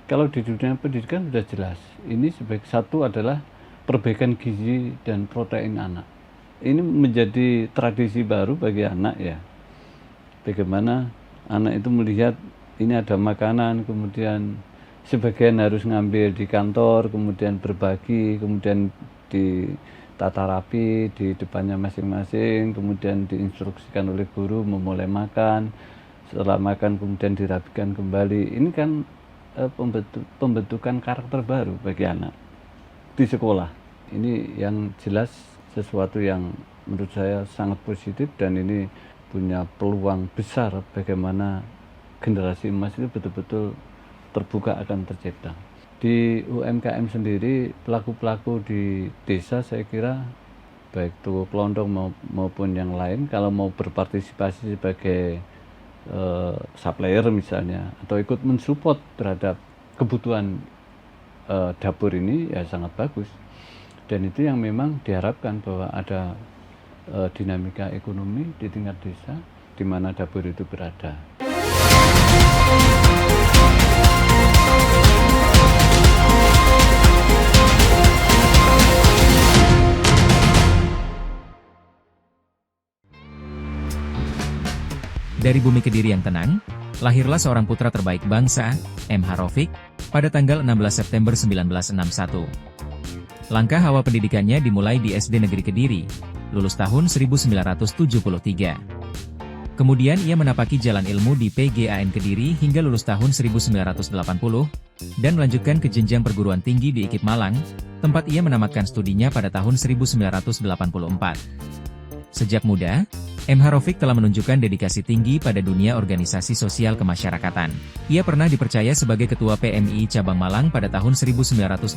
Kalau di dunia pendidikan sudah jelas, ini sebagai satu adalah perbaikan gizi dan protein anak. Ini menjadi tradisi baru bagi anak ya. Bagaimana anak itu melihat ini ada makanan, kemudian sebagian harus ngambil di kantor, kemudian berbagi, kemudian ditata rapi di depannya masing-masing, kemudian diinstruksikan oleh guru memulai makan, setelah makan kemudian dirapikan kembali. Ini kan pembentukan karakter baru bagi anak di sekolah. Ini yang jelas sesuatu yang menurut saya sangat positif, dan ini punya peluang besar bagaimana generasi emas itu betul-betul terbuka akan tercipta. Di UMKM sendiri, pelaku-pelaku di desa saya kira baik toko kelontong maupun yang lain, kalau mau berpartisipasi sebagai supplier misalnya, atau ikut mensupport terhadap kebutuhan dapur ini, ya sangat bagus. Dan itu yang memang diharapkan, bahwa ada dinamika ekonomi di tingkat desa di mana dapur itu berada. Dari bumi Kediri yang tenang, lahirlah seorang putra terbaik bangsa, M.H. Raufik, pada tanggal 16 September 1961. Langkah awal pendidikannya dimulai di SD Negeri Kediri, lulus tahun 1973. Kemudian ia menapaki jalan ilmu di PGAN Kediri hingga lulus tahun 1980, dan melanjutkan ke jenjang perguruan tinggi di IKIP Malang, tempat ia menamatkan studinya pada tahun 1984. Sejak muda, M.H. Raufik telah menunjukkan dedikasi tinggi pada dunia organisasi sosial kemasyarakatan. Ia pernah dipercaya sebagai Ketua PMI Cabang Malang pada tahun 1983,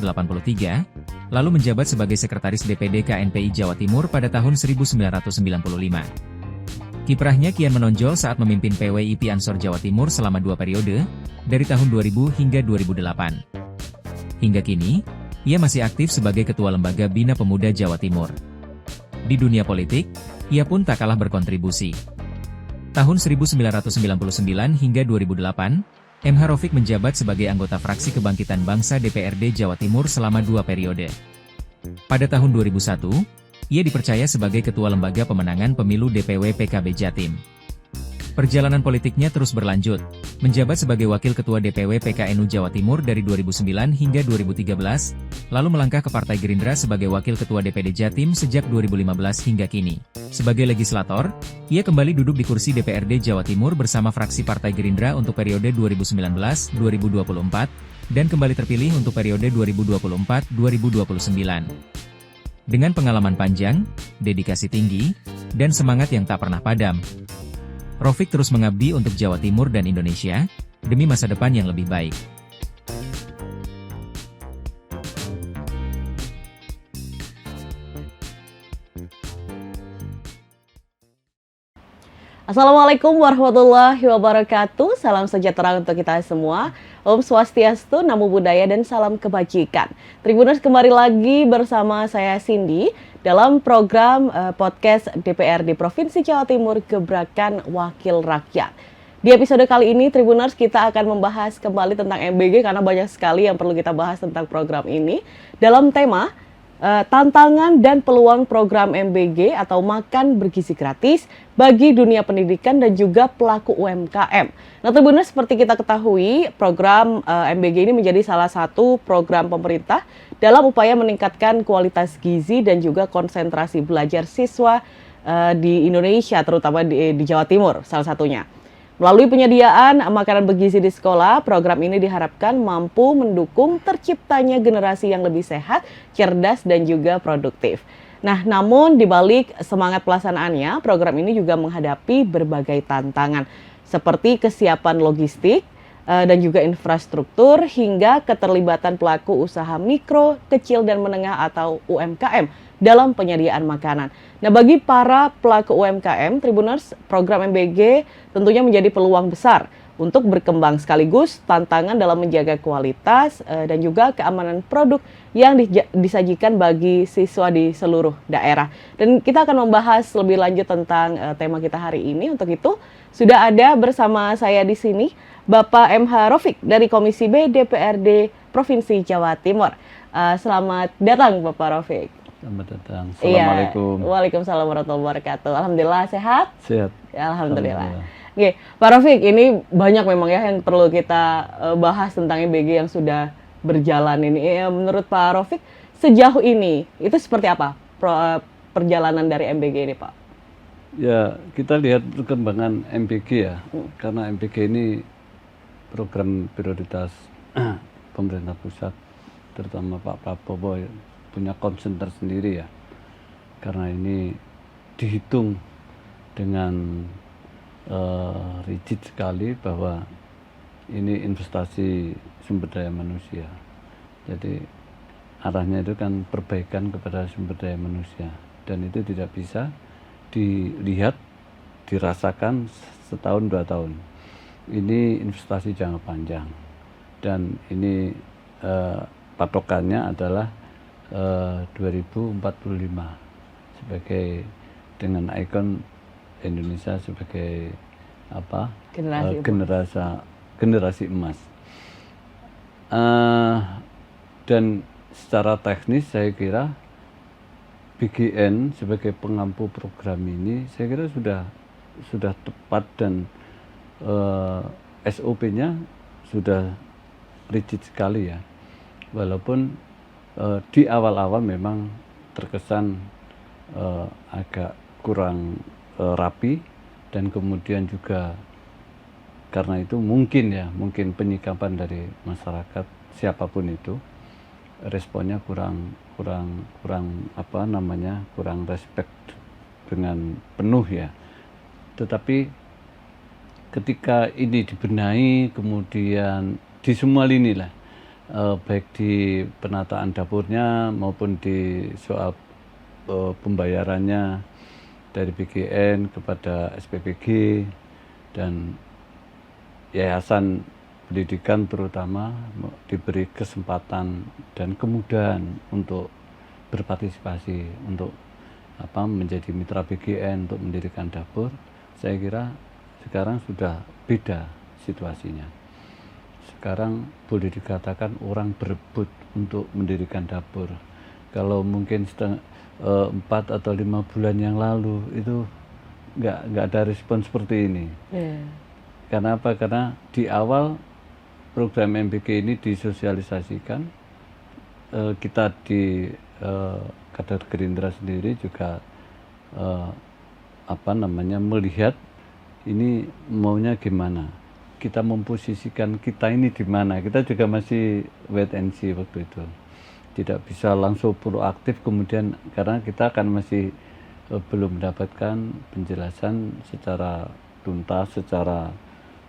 lalu menjabat sebagai Sekretaris DPD KNPI Jawa Timur pada tahun 1995. Kiprahnya kian menonjol saat memimpin PWIP Ansor Jawa Timur selama 2 periode, dari tahun 2000 hingga 2008. Hingga kini, ia masih aktif sebagai Ketua Lembaga Bina Pemuda Jawa Timur. Di dunia politik, ia pun tak kalah berkontribusi. Tahun 1999 hingga 2008, M.H. Raufik menjabat sebagai anggota fraksi Kebangkitan Bangsa DPRD Jawa Timur selama 2 periode. Pada tahun 2001, ia dipercaya sebagai Ketua Lembaga Pemenangan Pemilu DPW PKB Jatim. Perjalanan politiknya terus berlanjut, menjabat sebagai Wakil Ketua DPW PKNU Jawa Timur dari 2009 hingga 2013, lalu melangkah ke Partai Gerindra sebagai Wakil Ketua DPD Jatim sejak 2015 hingga kini. Sebagai legislator, ia kembali duduk di kursi DPRD Jawa Timur bersama fraksi Partai Gerindra untuk periode 2019-2024, dan kembali terpilih untuk periode 2024-2029. Dengan pengalaman panjang, dedikasi tinggi, dan semangat yang tak pernah padam, Raufik terus mengabdi untuk Jawa Timur dan Indonesia, demi masa depan yang lebih baik. Assalamualaikum warahmatullahi wabarakatuh. Salam sejahtera untuk kita semua. Om Swastiastu, Namo Buddhaya, dan salam kebajikan. Tribuners, kembali lagi bersama saya Cindy dalam program podcast DPRD Provinsi Jawa Timur, Gebrakan Wakil Rakyat. Di episode kali ini, Tribuners, kita akan membahas kembali tentang MBG karena banyak sekali yang perlu kita bahas tentang program ini dalam tema tantangan dan peluang program MBG atau Makan Bergizi Gratis bagi dunia pendidikan dan juga pelaku UMKM. Nah, Tribuners, seperti kita ketahui, program MBG ini menjadi salah satu program pemerintah dalam upaya meningkatkan kualitas gizi dan juga konsentrasi belajar siswa di Indonesia, terutama di Jawa Timur salah satunya. Melalui penyediaan makanan bergizi di sekolah, program ini diharapkan mampu mendukung terciptanya generasi yang lebih sehat, cerdas, dan juga produktif. Nah, namun di balik semangat pelaksanaannya, program ini juga menghadapi berbagai tantangan, seperti kesiapan logistik, dan juga infrastruktur, hingga keterlibatan pelaku usaha mikro, kecil, dan menengah atau UMKM dalam penyediaan makanan. Nah, bagi para pelaku UMKM, Tribuners, program MBG tentunya menjadi peluang besar untuk berkembang, sekaligus tantangan dalam menjaga kualitas dan juga keamanan produk yang disajikan bagi siswa di seluruh daerah. Dan kita akan membahas lebih lanjut tentang tema kita hari ini. Untuk itu sudah ada bersama saya di sini Bapak MH Rofik dari Komisi B DPRD Provinsi Jawa Timur. Selamat datang Bapak Rofik. Selamat datang. Assalamualaikum. Iya. Waalaikumsalam warahmatullahi wabarakatuh. Alhamdulillah sehat? Sehat. Ya, alhamdulillah. Oke, Pak Rofik, ini banyak memang ya yang perlu kita bahas tentang MBG yang sudah berjalan ini. Menurut Pak Rofik, sejauh ini itu seperti apa perjalanan dari MBG ini, Pak? Ya, kita lihat perkembangan MBG ya. Karena MBG ini program prioritas pemerintah pusat, terutama Pak Prabowo punya concern tersendiri ya, karena ini dihitung dengan rigid sekali bahwa ini investasi sumber daya manusia. Jadi arahnya itu kan perbaikan kepada sumber daya manusia, dan itu tidak bisa dilihat, dirasakan setahun 2 tahun. Ini investasi jangka panjang, dan ini patokannya adalah 2045 sebagai dengan ikon Indonesia sebagai apa, generasi emas. Dan secara teknis saya kira BGN sebagai pengampu program ini saya kira sudah tepat, dan SOP-nya sudah rigid sekali ya, walaupun di awal-awal memang terkesan agak kurang rapi, dan kemudian juga karena itu mungkin penyikapan dari masyarakat siapapun itu responnya kurang respect dengan penuh ya. Tetapi ketika ini dibenahi, kemudian di semua lini lah, baik di penataan dapurnya maupun di soal pembayarannya dari BGN kepada SPPG dan yayasan pendidikan terutama diberi kesempatan dan kemudahan untuk berpartisipasi, untuk menjadi mitra BGN, untuk mendirikan dapur. Saya kira sekarang sudah beda situasinya. Sekarang boleh dikatakan orang berebut untuk mendirikan dapur. Kalau mungkin 4 atau 5 bulan yang lalu itu nggak ada respon seperti ini. Karena apa? Karena di awal program MBG ini disosialisasikan, kita di kader Gerindra sendiri juga melihat ini maunya gimana, kita memposisikan kita ini di mana. Kita juga masih wait and see waktu itu, tidak bisa langsung proaktif kemudian, karena kita kan masih belum mendapatkan penjelasan secara tuntas, secara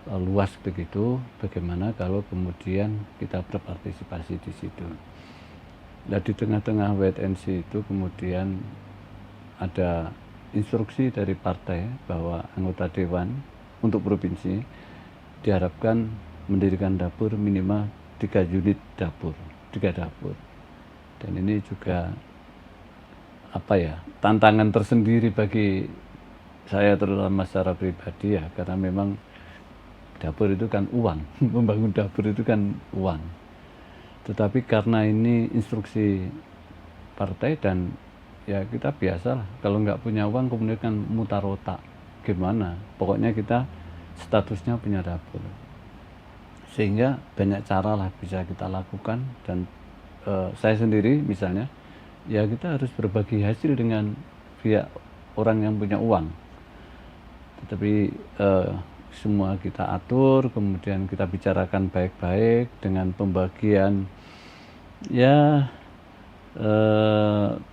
luas begitu, bagaimana kalau kemudian kita berpartisipasi di situ. Nah, di tengah-tengah wait and see itu kemudian ada instruksi dari partai bahwa anggota dewan untuk provinsi diharapkan mendirikan dapur minimal 3 unit dapur, 3 dapur. Dan ini juga tantangan tersendiri bagi saya terutama secara pribadi ya, karena memang dapur itu kan uang, membangun dapur itu kan uang. Tetapi karena ini instruksi partai dan ya kita biasalah, kalau nggak punya uang kemudian kan mutar otak, gimana? Pokoknya kita statusnya punya dapur. Sehingga banyak cara lah bisa kita lakukan, dan saya sendiri misalnya, ya kita harus berbagi hasil dengan pihak orang yang punya uang. Tetapi semua kita atur, kemudian kita bicarakan baik-baik dengan pembagian, ya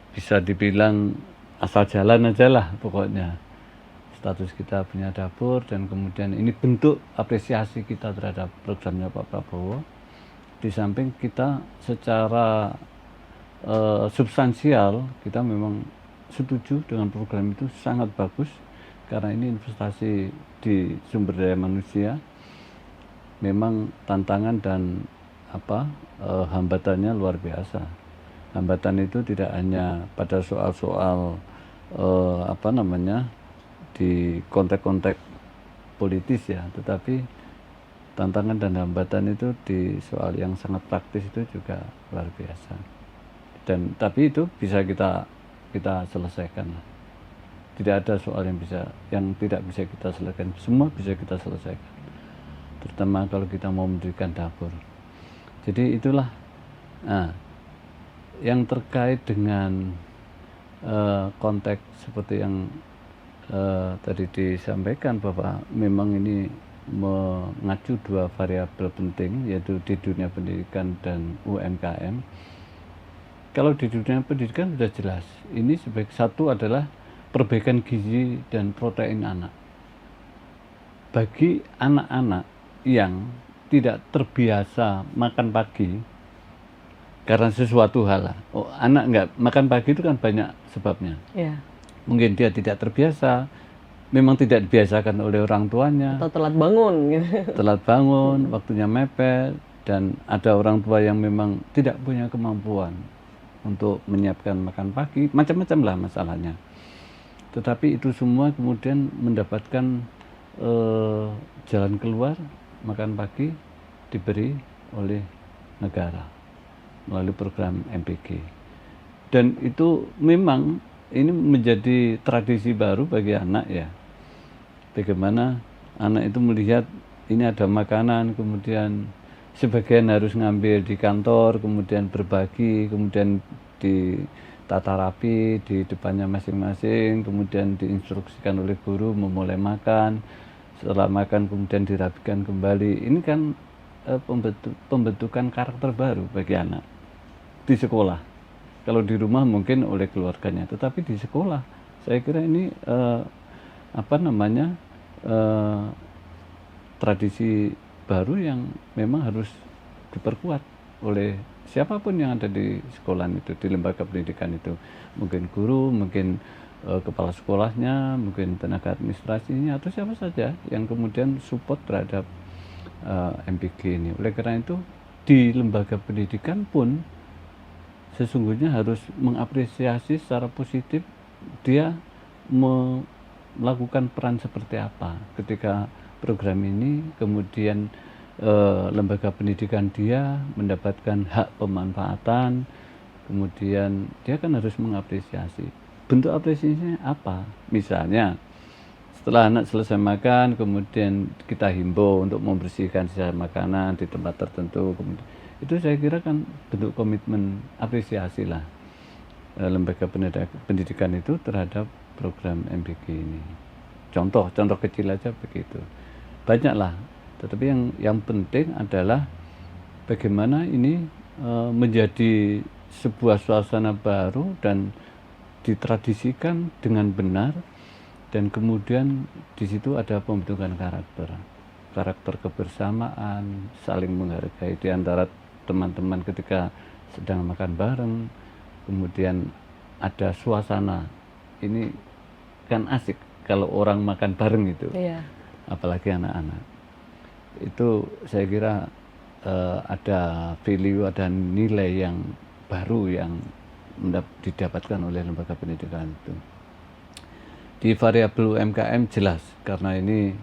bisa dibilang asal jalan aja lah pokoknya. Status kita punya dapur, dan kemudian ini bentuk apresiasi kita terhadap programnya Pak Prabowo. Di samping kita secara substansial kita memang setuju dengan program itu, sangat bagus karena ini investasi di sumber daya manusia, memang tantangan dan hambatannya luar biasa. Hambatan itu tidak hanya pada soal-soal di konteks-konteks politis ya, tetapi tantangan dan hambatan itu di soal yang sangat praktis itu juga luar biasa. Dan tapi itu bisa kita selesaikan lah. Tidak ada soal yang tidak bisa kita selesaikan. Semua bisa kita selesaikan. Terutama kalau kita mau mendirikan dapur. Jadi itulah yang terkait dengan konteks seperti yang tadi disampaikan bahwa memang ini mengacu dua variabel penting, yaitu di dunia pendidikan dan UMKM. Kalau di dunia pendidikan sudah jelas, ini sebagai satu adalah perbaikan gizi dan protein anak. Bagi anak-anak yang tidak terbiasa makan pagi karena sesuatu hal, anak nggak makan pagi itu kan banyak sebabnya. Yeah. Mungkin dia tidak terbiasa, memang tidak dibiasakan oleh orang tuanya, atau telat bangun gitu. Telat bangun, waktunya mepet, dan ada orang tua yang memang tidak punya kemampuan untuk menyiapkan makan pagi, macam-macam lah masalahnya. Tetapi itu semua kemudian mendapatkan jalan keluar, makan pagi diberi oleh negara melalui program MPG. Dan itu memang ini menjadi tradisi baru bagi anak ya. Bagaimana anak itu melihat ini ada makanan, kemudian sebagian harus ngambil di kantor, kemudian berbagi, kemudian ditata rapi di depannya masing-masing, kemudian diinstruksikan oleh guru memulai makan. Setelah makan kemudian dirapikan kembali. Ini kan pembentukan karakter baru bagi anak di sekolah. Kalau di rumah mungkin oleh keluarganya, tetapi di sekolah saya kira ini tradisi baru yang memang harus diperkuat oleh siapapun yang ada di sekolah itu, di lembaga pendidikan itu. Mungkin guru, mungkin kepala sekolahnya, mungkin tenaga administrasinya, atau siapa saja yang kemudian support terhadap MPG ini. Oleh karena itu di lembaga pendidikan pun sesungguhnya harus mengapresiasi secara positif dia melakukan peran seperti apa ketika program ini kemudian lembaga pendidikan dia mendapatkan hak pemanfaatan, kemudian dia kan harus mengapresiasi. Bentuk apresiasinya apa? Misalnya setelah anak selesai makan, kemudian kita himbau untuk membersihkan sisa makanan di tempat tertentu, kemudian itu saya kira kan bentuk komitmen apresiasi lah lembaga pendidikan itu terhadap program MPG ini. Contoh kecil aja begitu. Banyak lah, tetapi yang penting adalah bagaimana ini menjadi sebuah suasana baru dan ditradisikan dengan benar, dan kemudian di situ ada pembentukan karakter kebersamaan, saling menghargai di antara teman-teman ketika sedang makan bareng, kemudian ada suasana. Ini kan asik kalau orang makan bareng itu, apalagi anak-anak. Itu saya kira ada value, ada nilai yang baru yang didapatkan oleh lembaga pendidikan itu. Di variabel UMKM jelas, karena ini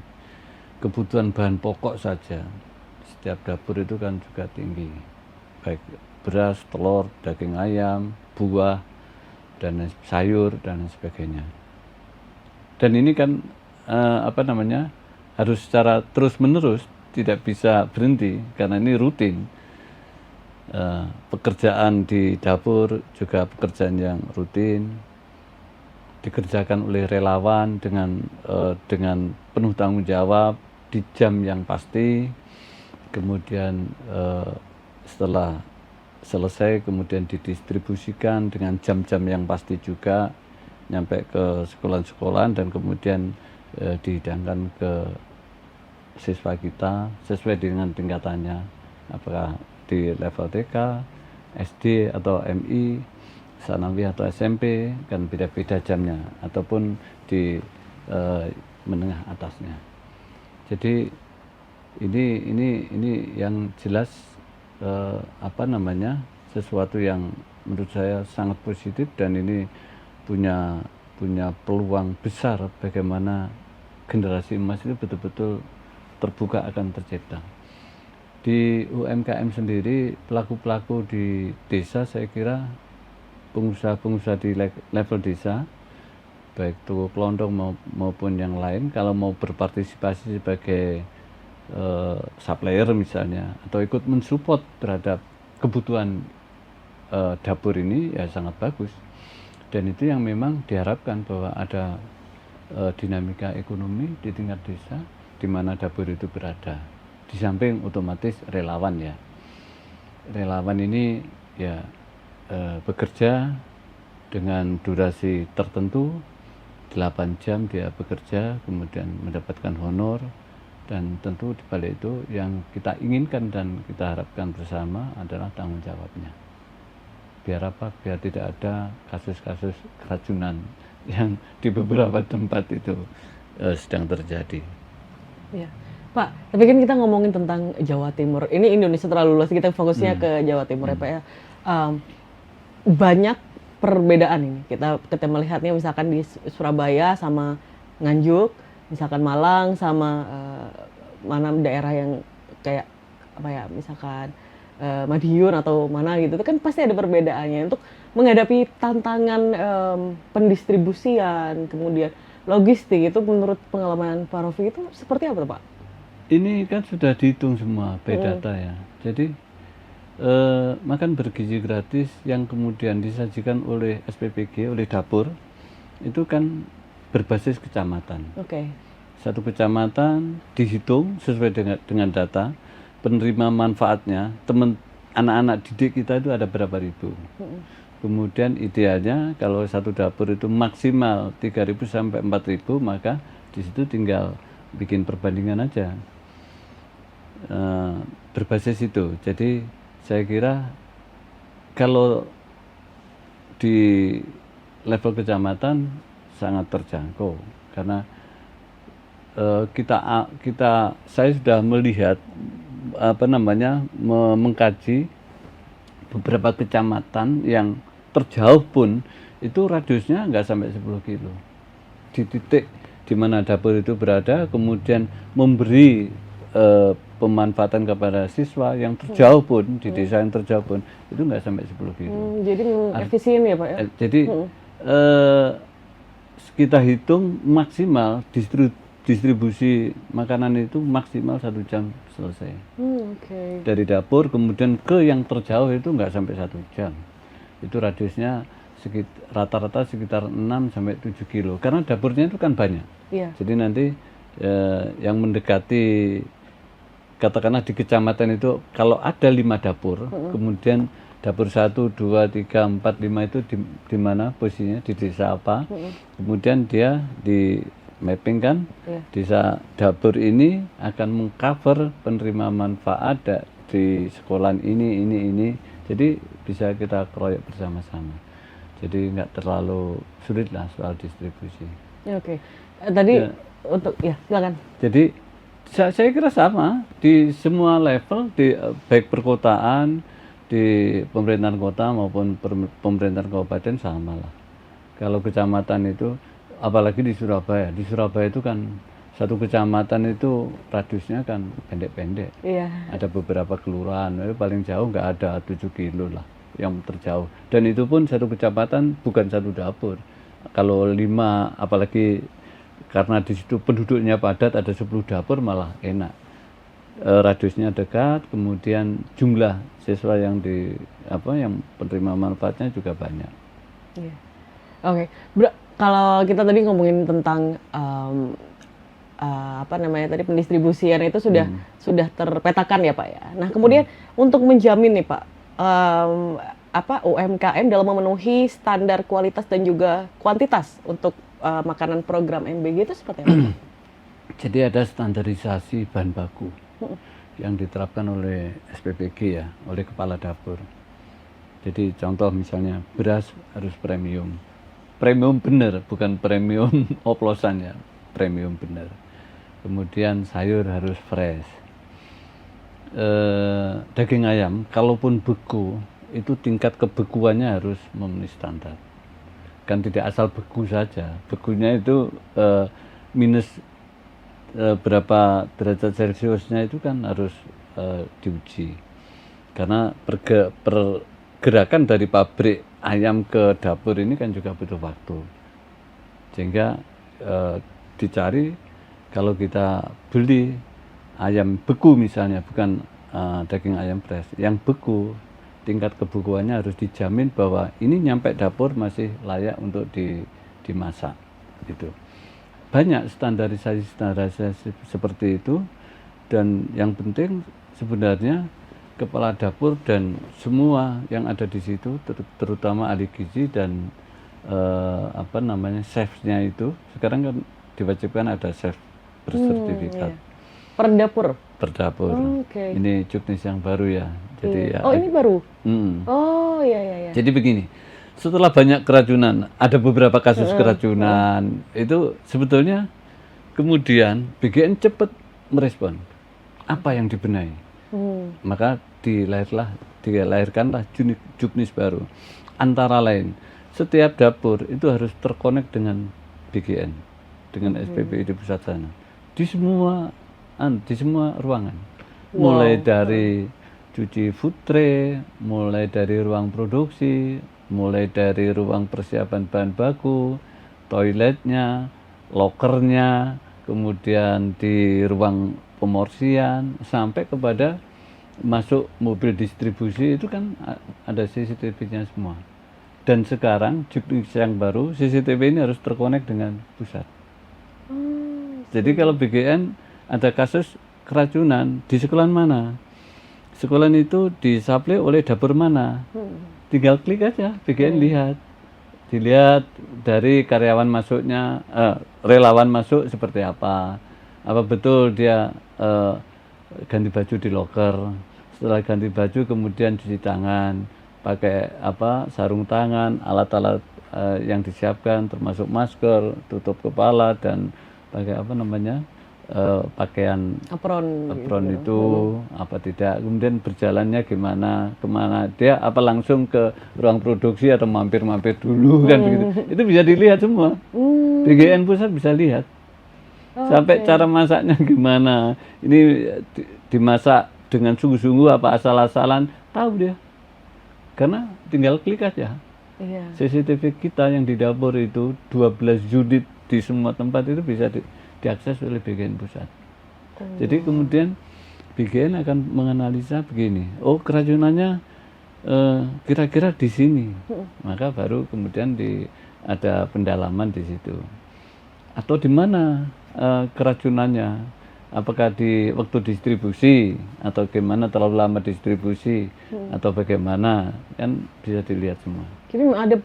kebutuhan bahan pokok saja. Setiap dapur itu kan juga tinggi, baik beras, telur, daging ayam, buah, dan sayur, dan sebagainya. Dan ini kan harus secara terus-menerus, tidak bisa berhenti, karena ini rutin. Pekerjaan di dapur juga pekerjaan yang rutin, dikerjakan oleh relawan dengan penuh tanggung jawab di jam yang pasti. Kemudian setelah selesai kemudian didistribusikan dengan jam-jam yang pasti juga, nyampe ke sekolah-sekolahan dan kemudian dihidangkan ke siswa kita sesuai dengan tingkatannya, apakah di level TK, SD atau MI, Sanawiyah atau SMP, kan beda-beda jamnya, ataupun di menengah atasnya. Jadi Ini yang jelas sesuatu yang menurut saya sangat positif, dan ini punya peluang besar bagaimana generasi emas itu betul-betul terbuka akan tercipta. Di UMKM sendiri, pelaku-pelaku di desa, saya kira pengusaha-pengusaha di level desa, baik toko kelontong maupun yang lain, kalau mau berpartisipasi sebagai supplier misalnya, atau ikut mensupport terhadap kebutuhan dapur ini, ya sangat bagus. Dan itu yang memang diharapkan, bahwa ada dinamika ekonomi di tingkat desa di mana dapur itu berada. Di samping otomatis relawan ya. Relawan ini ya bekerja dengan durasi tertentu, 8 jam dia bekerja, kemudian mendapatkan honor, dan tentu di balik itu yang kita inginkan dan kita harapkan bersama adalah tanggung jawabnya. Biar apa? Biar tidak ada kasus-kasus keracunan yang di beberapa tempat itu sedang terjadi. Ya. Pak, tapi kan kita ngomongin tentang Jawa Timur. Ini Indonesia terlalu luas, kita fokusnya ke Jawa Timur ya Pak ya. Banyak perbedaan ini. Kita melihatnya misalkan di Surabaya sama Nganjuk, misalkan Malang sama mana daerah yang kayak apa ya, misalkan Madiun atau mana gitu, itu kan pasti ada perbedaannya. Untuk menghadapi tantangan pendistribusian, kemudian logistik, itu menurut pengalaman Pak Rofi itu seperti apa Pak? Ini kan sudah dihitung semua by data ya. Jadi makan bergizi gratis yang kemudian disajikan oleh SPPG, oleh dapur, itu kan berbasis kecamatan. Satu kecamatan dihitung sesuai dengan data, penerima manfaatnya, anak-anak didik kita itu ada berapa ribu. Kemudian idealnya kalau satu dapur itu maksimal 3.000 sampai 4.000, maka di situ tinggal bikin perbandingan aja. Berbasis itu. Jadi saya kira kalau di level kecamatan sangat terjangkau, karena saya sudah melihat mengkaji beberapa kecamatan yang terjauh pun itu radiusnya nggak sampai 10 kilo. Di titik di mana dapur itu berada, kemudian memberi pemanfaatan kepada siswa yang terjauh pun, di desa yang terjauh pun, itu nggak sampai 10 kilo. Jadi efisien ya Pak ya? Jadi kita hitung maksimal distribusi makanan itu maksimal 1 jam selesai. Dari dapur kemudian ke yang terjauh itu nggak sampai 1 jam. Itu radiusnya rata-rata sekitar 6 sampai 7 kilo. Karena dapurnya itu kan banyak. Jadi nanti yang mendekati, katakanlah di kecamatan itu kalau ada 5 dapur, kemudian dapur 1, 2, 3, 4, 5 itu di mana posisinya, di desa apa, kemudian dia di mapping kan, desa dapur ini akan mengcover penerima manfaat di sekolahan ini, jadi bisa kita keroyok bersama-sama, jadi nggak terlalu sulit lah soal distribusi. Tadi untuk silakan. Jadi saya kira sama di semua level, baik perkotaan, di pemerintahan kota maupun pemerintahan kabupaten sama lah. Kalau kecamatan itu, apalagi di Surabaya itu kan satu kecamatan itu radiusnya kan pendek-pendek. Ada beberapa kelurahan, paling jauh nggak ada 7 kilo lah yang terjauh. Dan itu pun satu kecamatan bukan satu dapur. Kalau 5, apalagi karena di situ penduduknya padat, ada 10 dapur malah enak. Radiusnya dekat, kemudian jumlah siswa yang yang penerima manfaatnya juga banyak. Kalau kita tadi ngomongin tentang tadi pendistribusian itu sudah terpetakan ya Pak ya. Nah kemudian untuk menjamin nih Pak, UMKM dalam memenuhi standar kualitas dan juga kuantitas untuk makanan program MBG itu seperti apa? Jadi ada standarisasi bahan baku yang diterapkan oleh SPPG ya, oleh kepala dapur. Jadi contoh misalnya beras harus premium benar, bukan premium oplosan ya, premium benar. Kemudian sayur harus fresh, daging ayam kalaupun beku itu tingkat kebekuannya harus memenuhi standar. Kan tidak asal beku saja. Bekunya itu minus berapa derajat Celciusnya itu kan harus diuji. Karena pergerakan dari pabrik ayam ke dapur ini kan juga butuh waktu. Sehingga dicari kalau kita beli ayam beku misalnya, bukan daging ayam fresh, yang beku, tingkat kebekuannya harus dijamin bahwa ini nyampe dapur masih layak untuk dimasak. Gitu. Banyak standarisasi seperti itu, dan yang penting sebenarnya kepala dapur dan semua yang ada di situ, terutama ahli gizi dan chefnya itu, sekarang kan diwajibkan ada chef bersertifikat. Per dapur? Per dapur. Okay. Ini juknis yang baru ya. Jadi ini baru? Oh iya. Jadi begini, setelah banyak keracunan, ada beberapa kasus keracunan, itu sebetulnya kemudian BGN cepat merespon apa yang dibenahi. Maka dilahirkanlah juknis baru. Antara lain, setiap dapur itu harus terkonek dengan BGN, dengan SPBI di pusat sana. Di semua ruangan, mulai dari cuci food tray, mulai dari ruang produksi, mulai dari ruang persiapan bahan baku, toiletnya, lokernya, kemudian di ruang pemorsian, sampai kepada masuk mobil distribusi itu kan ada CCTV-nya semua. Dan sekarang juknis yang baru, CCTV ini harus terkonek dengan pusat. Jadi kalau BGN ada kasus keracunan di sekolahan mana, sekolahan itu disuplai oleh dapur mana, tinggal klik aja, BGN dilihat dari karyawan masuknya, relawan masuk seperti apa betul dia ganti baju di loker, setelah ganti baju kemudian cuci tangan, pakai sarung tangan, alat-alat yang disiapkan termasuk masker, tutup kepala, dan pakai pakaian apron itu apa tidak, kemudian berjalannya kemana dia, langsung ke ruang produksi atau mampir dulu kan begitu. Itu bisa dilihat semua. BGN pusat bisa lihat sampai cara masaknya gimana, ini dimasak dengan sungguh-sungguh apa asal-asalan, tahu dia karena tinggal klik aja. CCTV kita yang di dapur itu 12 unit di semua tempat itu bisa diakses oleh BGN pusat. Jadi kemudian BGN akan menganalisa begini, keracunannya kira-kira di sini, maka baru kemudian ada pendalaman di situ. Atau di mana keracunannya, apakah di waktu distribusi atau gimana, terlalu lama distribusi atau bagaimana, kan bisa dilihat semua. Jadi ada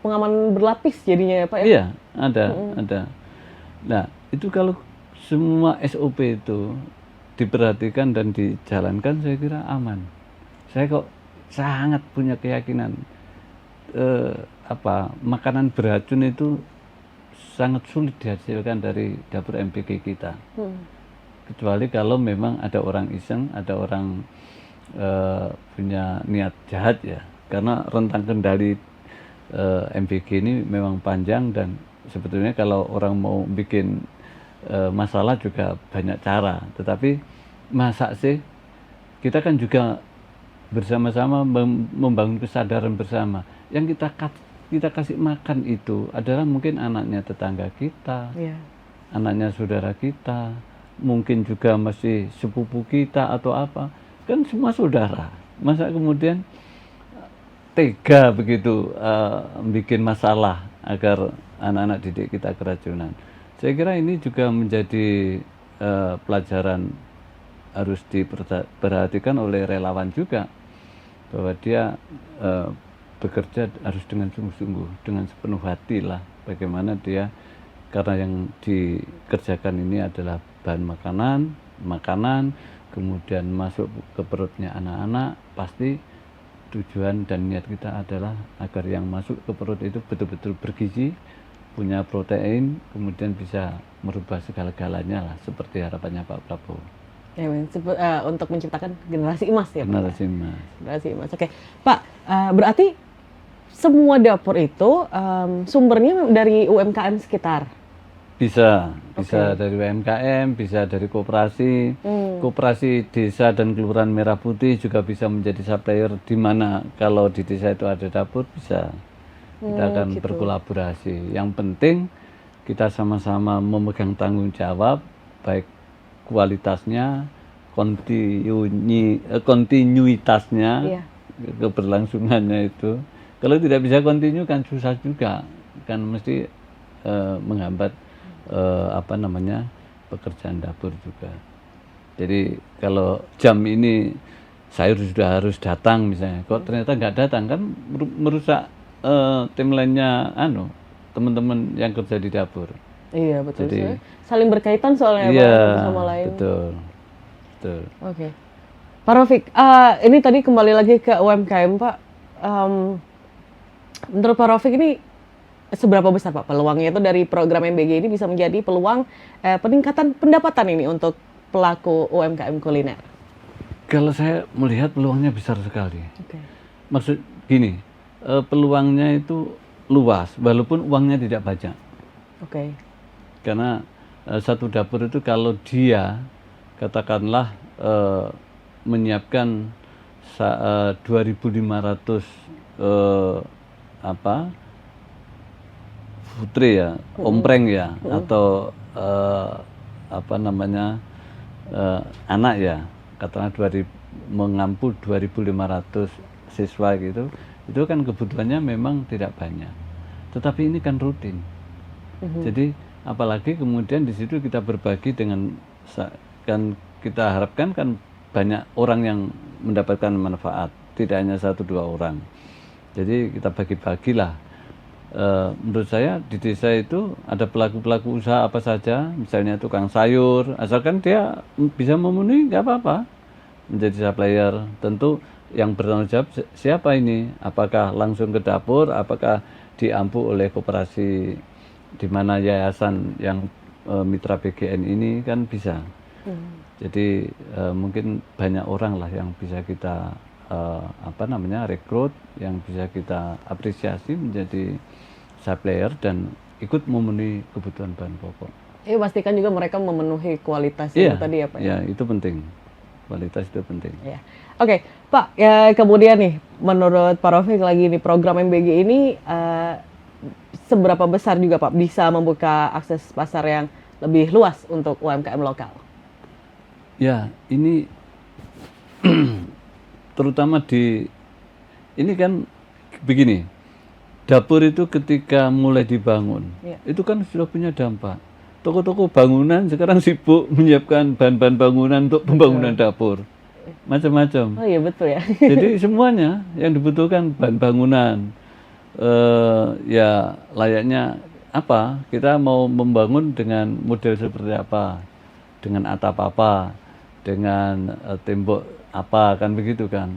pengamanan berlapis jadinya ya Pak ya? Iya, ada. Nah, itu kalau semua SOP itu diperhatikan dan dijalankan, saya kira aman. Saya kok sangat punya keyakinan makanan beracun itu sangat sulit dihasilkan dari dapur MPK kita. Kecuali kalau memang ada orang iseng, ada orang punya niat jahat ya. Karena rentang kendali MPK ini memang panjang, dan sebetulnya kalau orang mau bikin masalah juga banyak cara. Tetapi masa sih kita kan juga bersama-sama membangun kesadaran bersama. Yang kita kasih makan itu adalah mungkin anaknya tetangga kita, anaknya saudara kita, mungkin juga masih sepupu kita atau apa. Kan semua saudara. Masa kemudian tega begitu bikin masalah agar anak-anak didik kita keracunan. Saya kira ini juga menjadi pelajaran harus diperhatikan oleh relawan juga, bahwa dia bekerja harus dengan sungguh-sungguh, dengan sepenuh hati lah, bagaimana dia, karena yang dikerjakan ini adalah bahan makanan, kemudian masuk ke perutnya anak-anak, pasti tujuan dan niat kita adalah agar yang masuk ke perut itu betul-betul bergizi, punya protein, kemudian bisa merubah segala-galanya lah, seperti harapannya Pak Prabowo. Ya, untuk menciptakan generasi emas ya Pak. Generasi emas. Generasi emas. Oke, Pak, berarti semua dapur itu sumbernya dari UMKM sekitar. Bisa Oke. dari UMKM, bisa dari koperasi, Hmm. koperasi desa dan kelurahan Merah Putih juga bisa menjadi supplier, di mana kalau di desa itu ada dapur bisa kita akan Gitu. berkolaborasi. Yang penting kita sama-sama memegang tanggung jawab, baik kualitasnya, kontinuitasnya, Iya. keberlangsungannya itu. Kalau tidak bisa kontinu kan susah juga, kan mesti menghambat pekerjaan dapur juga. Jadi kalau jam ini sayur sudah harus datang misalnya, kok ternyata nggak datang kan merusak timelinenya teman-teman yang kerja di dapur. Iya betul. Jadi Saling berkaitan soalnya iya, Pak, satu sama lain. betul. Oke. Pak Rafiq, ini tadi kembali lagi ke UMKM Pak. Menurut Pak Rafiq ini seberapa besar Pak peluangnya itu dari program MBG ini bisa menjadi peluang peningkatan pendapatan ini untuk pelaku UMKM kuliner? Kalau saya melihat peluangnya besar sekali. Oke. Maksud gini, peluangnya itu luas, walaupun uangnya tidak banyak. Oke. Karena satu dapur itu kalau dia katakanlah menyiapkan 2.500 putri ya, ompreng ya, atau anak ya, katakanlah mengampu 2.500 siswa gitu, itu kan kebutuhannya memang tidak banyak. Tetapi ini kan rutin. Jadi apalagi kemudian di situ kita berbagi dengan, kan kita harapkan kan banyak orang yang mendapatkan manfaat, tidak hanya 1-2 orang. Jadi kita bagi-bagilah. Menurut saya di desa itu ada pelaku-pelaku usaha apa saja, misalnya tukang sayur, asalkan dia bisa memenuhi nggak apa-apa menjadi supplier. Tentu yang bertanggung jawab siapa ini? Apakah langsung ke dapur? Apakah diampu oleh koperasi, di mana yayasan yang mitra BGN ini kan bisa. Jadi mungkin banyak orang lah yang bisa kita rekrut, yang bisa kita apresiasi menjadi supplier dan ikut memenuhi kebutuhan bahan pokok. Pastikan juga mereka memenuhi kualitas Iya, itu tadi ya Pak. ya itu penting. Kualitas itu penting. Ya. Oke, Pak, ya kemudian nih menurut Pak Rafiq lagi nih program MBG ini seberapa besar juga Pak bisa membuka akses pasar yang lebih luas untuk UMKM lokal? Ya, ini terutama ini kan begini, dapur itu ketika mulai dibangun, itu kan sudah punya dampak. Toko-toko bangunan sekarang sibuk menyiapkan bahan-bahan bangunan untuk pembangunan dapur, macam-macam. Oh iya betul ya. Jadi semuanya yang dibutuhkan bahan bangunan, ya layaknya apa, kita mau membangun dengan model seperti apa, dengan atap apa, dengan tembok apa, kan begitu kan.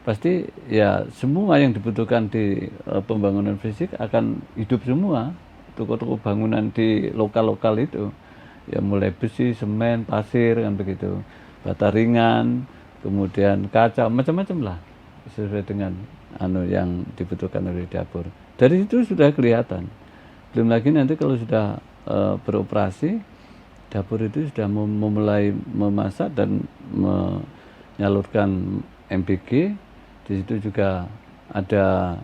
Pasti ya semua yang dibutuhkan di pembangunan fisik akan hidup semua. Toko-toko bangunan di lokal-lokal itu ya mulai besi, semen, pasir, kan begitu, bata ringan, kemudian kaca, macam-macam lah sesuai dengan yang dibutuhkan oleh dapur. Dari itu sudah kelihatan. Belum lagi nanti kalau sudah beroperasi, dapur itu sudah memulai memasak dan menyalurkan MBG. Di situ juga ada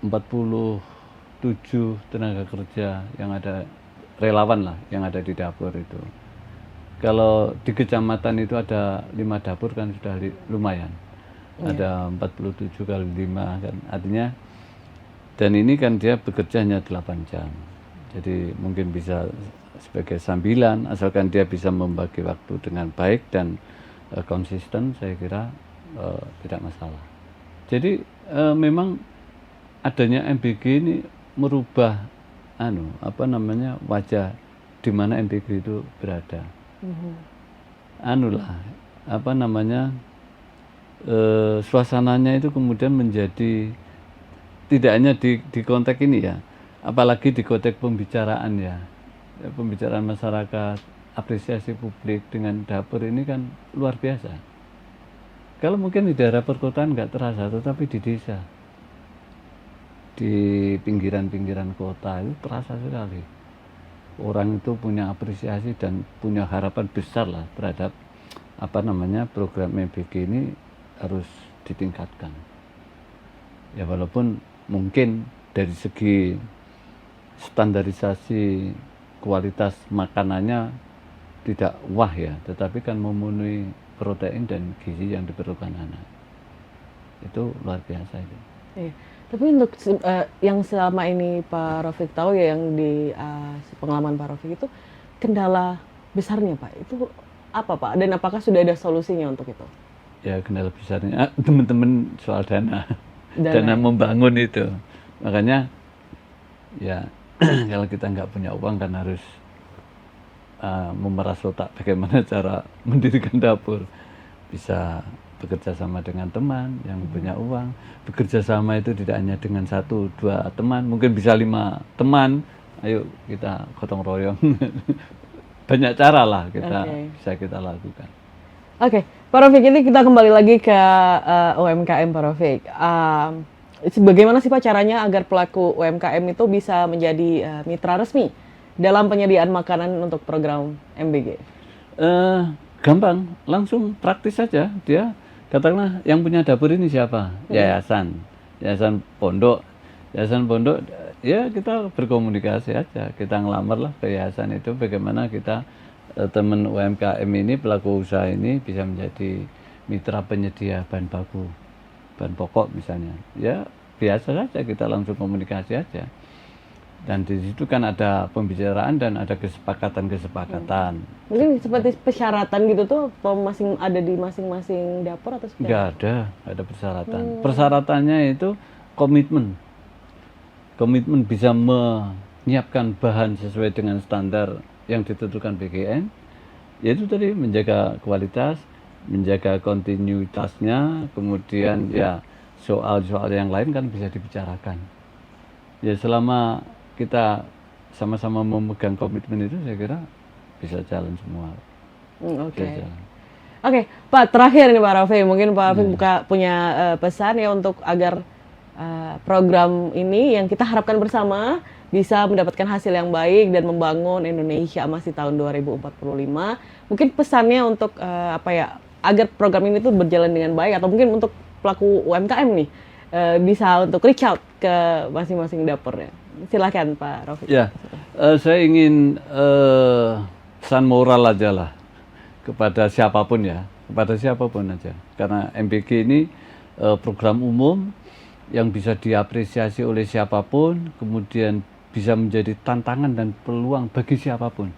47 tenaga kerja yang ada, relawan lah yang ada di dapur itu. Kalau di kecamatan itu ada 5 dapur kan sudah lumayan. Ada 47 kali 5 kan, artinya, dan ini kan dia bekerja hanya 8 jam. Jadi mungkin bisa sebagai sambilan, asalkan dia bisa membagi waktu dengan baik dan konsisten, saya kira tidak masalah. Jadi memang adanya MBG ini merubah wajah di mana MBG itu berada. Suasananya itu kemudian menjadi tidak hanya di konteks ini ya, apalagi di konteks pembicaraan ya, pembicaraan masyarakat, apresiasi publik dengan dapur ini kan luar biasa. Kalau mungkin di daerah perkotaan nggak terasa, tetapi di desa, di pinggiran-pinggiran kota itu terasa sekali. Orang itu punya apresiasi dan punya harapan besar lah terhadap program MBG ini harus ditingkatkan. Ya walaupun mungkin dari segi standarisasi kualitas makanannya tidak wah ya, tetapi kan memenuhi protein dan gizi yang diperlukan anak. Itu luar biasa itu. Iya. Tapi untuk yang selama ini Pak Rafiq tahu ya, yang di pengalaman Pak Rafiq itu kendala besarnya Pak, itu apa Pak? Dan apakah sudah ada solusinya untuk itu? Ya kendala besarnya teman-teman soal dana. Dana membangun itu. Makanya ya kalau kita nggak punya uang kan harus memeras otak bagaimana cara mendirikan dapur. Bisa bekerja sama dengan teman yang punya uang. Bekerja sama itu tidak hanya dengan 1-2 teman, mungkin bisa 5 teman. Ayo kita gotong royong. Banyak cara lah bisa kita lakukan. Oke, Pak Rafiq, ini kita kembali lagi ke UMKM Pak Rafiq. Bagaimana sih Pak caranya agar pelaku UMKM itu bisa menjadi mitra resmi dalam penyediaan makanan untuk program MBG? Gampang, langsung praktis saja. Dia katakanlah yang punya dapur ini siapa? Yayasan pondok. Yayasan pondok, ya kita berkomunikasi aja. Kita ngelamar lah ke yayasan itu bagaimana kita teman UMKM ini, pelaku usaha ini bisa menjadi mitra penyedia bahan baku, bahan pokok misalnya. Ya biasa saja, kita langsung komunikasi aja. Dan di situ kan ada pembicaraan dan ada kesepakatan. Mungkin seperti persyaratan gitu tuh, ada di masing-masing dapur atau seperti? Nggak ada persyaratan. Persyaratannya itu komitmen bisa menyiapkan bahan sesuai dengan standar yang ditentukan BGN, yaitu tadi menjaga kualitas, menjaga kontinuitasnya, kemudian ya soal-soal yang lain kan bisa dibicarakan. Ya selama kita sama-sama memegang komitmen itu, saya kira bisa jalan semua. Oke, Pak, terakhir nih Pak Rafiq, mungkin Pak Rafiq punya pesan ya untuk agar program ini yang kita harapkan bersama bisa mendapatkan hasil yang baik dan membangun Indonesia emas di tahun 2045. Mungkin pesannya untuk agar program ini tuh berjalan dengan baik, atau mungkin untuk pelaku UMKM nih bisa untuk reach out ke masing-masing dapurnya. Silakan Pak Rafiq. Ya, saya ingin pesan moral aja lah kepada siapapun aja. Karena MBG ini program umum yang bisa diapresiasi oleh siapapun, kemudian bisa menjadi tantangan dan peluang bagi siapapun.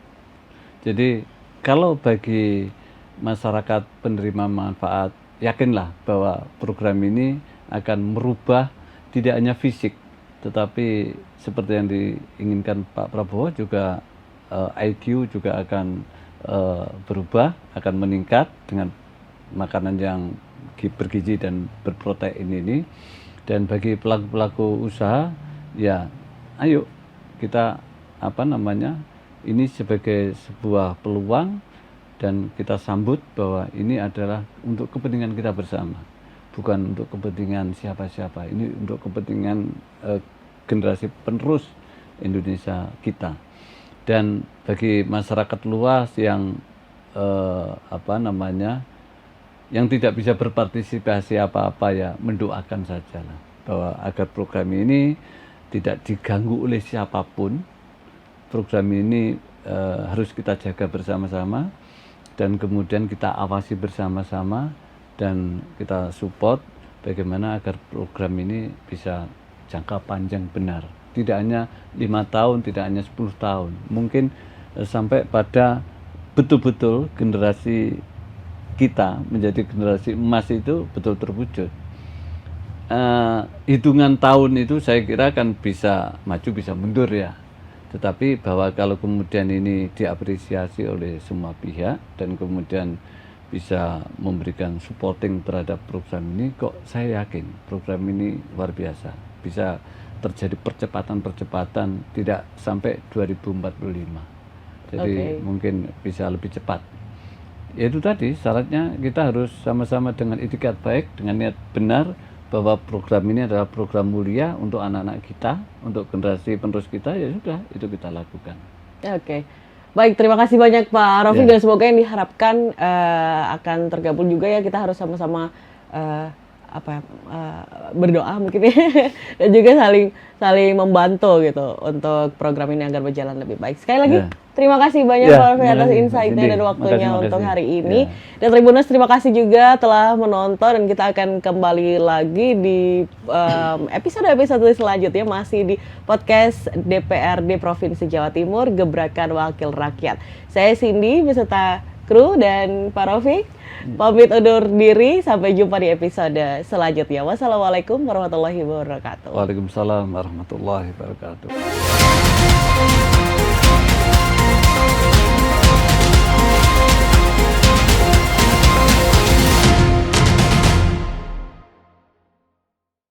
Jadi kalau bagi masyarakat penerima manfaat, yakinlah bahwa program ini akan merubah tidak hanya fisik, tetapi seperti yang diinginkan Pak Prabowo juga IQ juga akan berubah, akan meningkat dengan makanan yang bergizi dan berprotein ini. Dan bagi pelaku-pelaku usaha, ya ayo kita ini sebagai sebuah peluang dan kita sambut bahwa ini adalah untuk kepentingan kita bersama, bukan untuk kepentingan siapa-siapa. Ini untuk kepentingan generasi penerus Indonesia kita. Dan bagi masyarakat luas yang yang tidak bisa berpartisipasi apa-apa, ya mendoakan sajalah bahwa agar program ini tidak diganggu oleh siapapun. Program ini harus kita jaga bersama-sama dan kemudian kita awasi bersama-sama dan kita support bagaimana agar program ini bisa jangka panjang benar. Tidak hanya 5 tahun, tidak hanya 10 tahun. Mungkin sampai pada betul-betul generasi kita menjadi generasi emas itu betul terwujud. Hitungan tahun itu saya kira kan bisa maju bisa mundur ya. Tetapi bahwa kalau kemudian ini diapresiasi oleh semua pihak dan kemudian bisa memberikan supporting terhadap program ini, kok saya yakin program ini luar biasa. Bisa terjadi percepatan tidak sampai 2045. Jadi mungkin bisa lebih cepat. Itu tadi syaratnya kita harus sama-sama dengan itikat baik, dengan niat benar bahwa program ini adalah program mulia untuk anak-anak kita, untuk generasi penerus kita, ya sudah itu kita lakukan. Oke. Baik, terima kasih banyak Pak Rafiq, Ya. dan semoga yang diharapkan akan tergabung juga ya. Kita harus sama-sama berdoa mungkin ya, dan juga saling membantu gitu untuk program ini agar berjalan lebih baik. Sekali lagi terima kasih banyak Ya, Pak Rafiq terima atas kasih, insight-nya Cindy. dan waktunya Makasih. untuk hari ini. Ya. Dan Tribuners, terima kasih juga telah menonton, dan kita akan kembali lagi di episode-episode selanjutnya masih di podcast DPRD Provinsi Jawa Timur, Gebrakan Wakil Rakyat. Saya Cindy beserta kru dan Pak Rafiq pamit undur diri, sampai jumpa di episode selanjutnya. Wassalamualaikum warahmatullahi wabarakatuh. Waalaikumsalam warahmatullahi wabarakatuh.